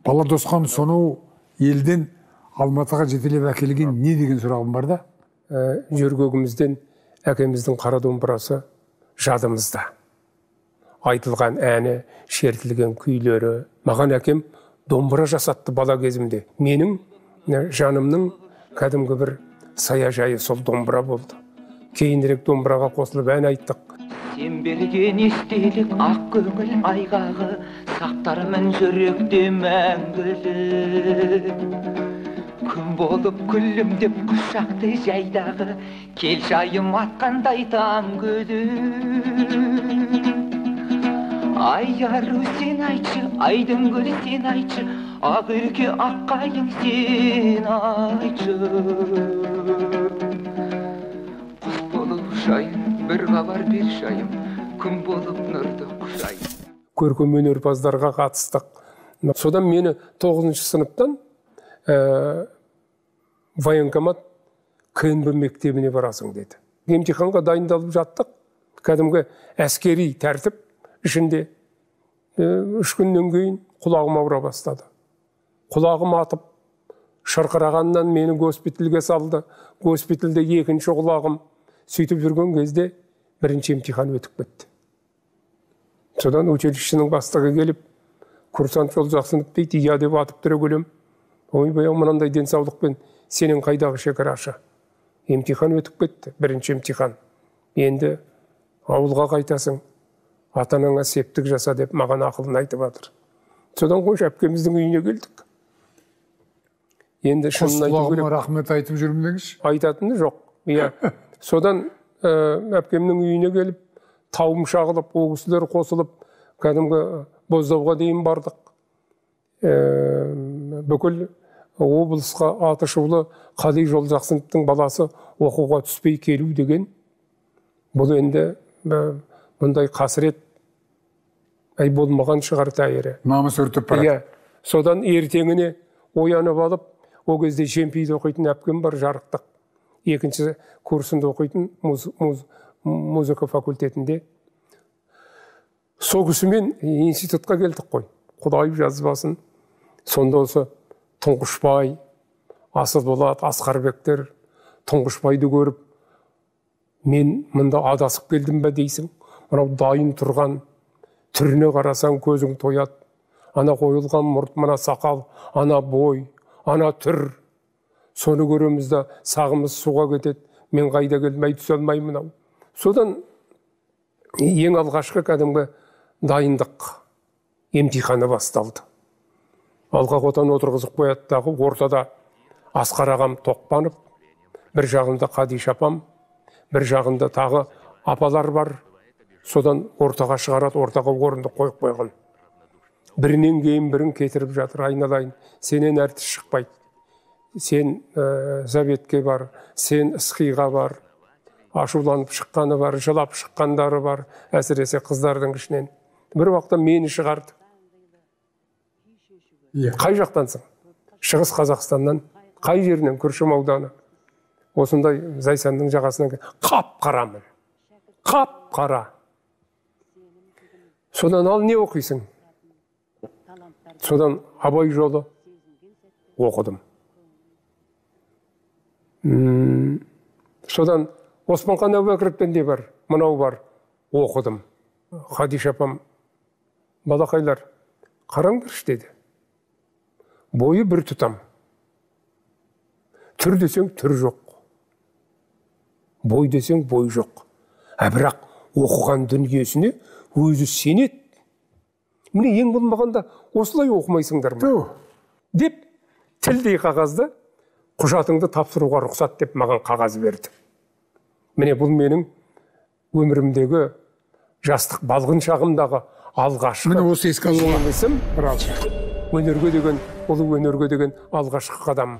Бала Досхан сонау елден Алматыға жетелеп әкелген не деген сұрағым бар да? Жүргөгімізден әкеміздің қара домбырасы жадымызда. Айтылған әні, шертілген күйлері. Маған әкем домбыра жасатты бала кезімде. Менің жанымның кәдімгі бір саяжайы сол домбыра болды. Кейінірек домбыраға қосылып ән айттық. Сен берген естелік ақ көңіл айғағы, сақтармын жүректе мәңгілік. Күн болып күлімдеп құшақты жайдағы, кел жайым атқандай таң күдік. Ай ару сен айтшы, айдың гүлі сен айтшы, ақ үрке ақ қайың сен айтшы. Құс болып ұшайын, бір хабар бер шайым, күн болып нұрды құшайын. Көркем өнерпаздарға қатыстық. Содан мені 9-шы сыныптан военкомат КНБ мектебіне барасың деді. Емтиханға дайындалып жаттық. Кәдімгі әскери тәртіп ішінде 3 күннен кейін құлағым ауыра бастады. Құлағым атып, шырқырағаннан мені госпитальге салды. Госпитальде 2-ші құлағым. Сөйтіп жүрген кезде 1-ші емтихан өтіп кетті. Содан училищенің бастығы келіп, курсант Жолжақсынов дейді, иә деп атып түрегелем. Ойбай, мынандай денсаулықпен сенің қайдағы шекарашы. Емтихан өтіп кетті, 1-ші емтихан. Енді ауылға қайтасың, ата-анаңа септік жаса деп маған ақылын айтып жатыр. Содан қойш әпкеміздің үйіне келдік. Енді шынын айту керек. Рахмет айтып жүрмін деңізші. Айтатыны жоқ. Иә. Содан әпкемнің үйіне келіп, тауым шағылып, о кісілер қосылып, кәдімгі Боздауға дейін бардық. Бүкіл облысқа Атышулы Қали Жолжақсыновтың баласы оқуға түспей келу деген, бұл енді бұндай қасірет болмаған шығар тәйірі. Намыс өртіп барады. Содан ертеңіне оянып алып, о кезде Жемпейде оқитын әпкем бар, жарықтық. 2-ші курсында оқитын музыка факультетінде. Сол кісімен институтқа келдік қой. Құдай жазбасын. Сонда осы Тұңғышбай, Асылболат, Асқарбектер, Тұңғышбайды көріп, мен мұнда адасып келдім бе дейсің. Мынау дайын тұрған, түріне қарасаң көзің тояды. Ана қойылған мұрт, мына сақал, ана бой, ана түр. Соны көремізді, сағымыз суға кетеді. Мен қайда келмей түсе алмаймын ау. Содан ең алғашқы кәдімгі дайындық емтиханы басталды. Алға қотан отырғызып қояттағы ортада Асқар ағам Тоқпанов, бір жағында Қадиш апам, бір жағында тағы апалар бар. Содан ортаға шығарады, ортаға орынды қойып қойған. Бірінен кейін бірін кетіріп жатыр, айналайын, сенен әртіс шықпайды. Сен Забетке бар, сен Ысқиға бар, ашуланып шыққаны бар, жылап шыққандары бар, әсіресе қыздардың ішінен. Бір уақытта мені шығарды. Қай жақтансың? Шығыс Қазақстаннан, қай жерінен? Күршім ауданы. Осындай Зайсанның жағасынан қап-қарамын. Қап-қара. Содан ал не оқисың? Содан Абай жолы оқыдым. Содан Османхан Әубәкіровтен де бар, мынау бар, оқыдым. Қадиш апам, балақайлар, қараңдаршы деді. Бойы бір тұтам. Түр десең түр жоқ. Бой десең бой жоқ. Бірақ оқыған дүниесіне өзі сенеді. Міне ең болмағанда осылай оқымайсыңдар ма? Деп тілдей қағазды құжатыңды тапсыруға рұқсат деп маған қағаз берді. Міне бұл менің өмірімдегі жастық балғын шағымдағы алғашқы. Міне осы еске алуға өнерге деген, ұлы өнерге деген алғашқы қадам.